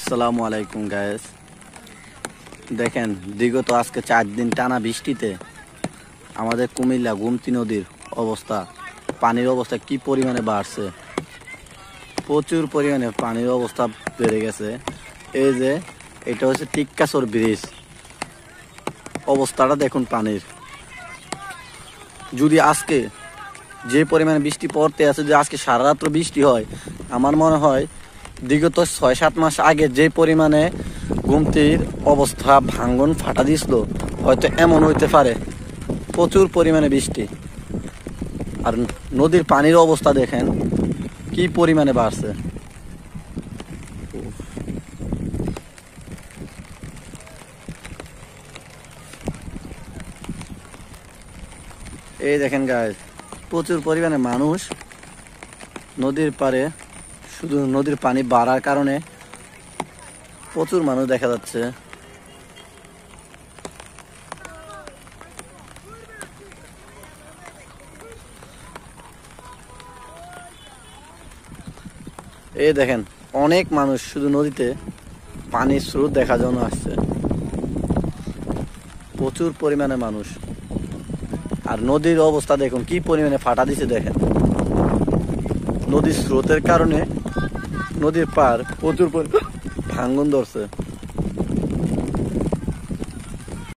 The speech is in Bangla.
আসসালামু আলাইকুম গায়েস। দেখেন বিগত আজকে 4 দিন টানা বৃষ্টিতে আমাদের কুমিল্লা গোমতী নদীর অবস্থা, পানির অবস্থা কি পরিমাণে বাড়ছে। প্রচুর পরিমাণে পানির অবস্থা বেড়ে গেছে। এই যে এটা হচ্ছে টিক্কাচর ব্রিজ, অবস্থাটা দেখুন পানির। যদি আজকে যে পরিমাণে বৃষ্টি পড়তে আছে, যে আজকে সারা রাত্র বৃষ্টি হয়, আমার মনে হয় বিগত 6-7 মাস আগে যে পরিমাণে গোমতীর অবস্থা ভাঙ্গন ফাটা দিছিল, হয়তো এমন হইতে পারে। প্রচুর পরিমাণে বৃষ্টি, আর নদীর পানির অবস্থা দেখেন কি পরিমাণে বাড়ছে। এই দেখেন গাইস, প্রচুর পরিমাণে মানুষ নদীর পাড়ে। শুধু নদীর পানি বাড়ার কারণে প্রচুর মানুষ দেখা যাচ্ছে। এই দেখেন অনেক মানুষ শুধু নদীতে পানির স্রোত দেখার জন্য আসছে, প্রচুর পরিমাণে মানুষ। আর নদীর অবস্থা দেখুন কি পরিমাণে ফাটা দিছে। দেখেন নদীর স্রোতের কারণে নদীর পার প্রচুর ভাঙ্গন ধরছে।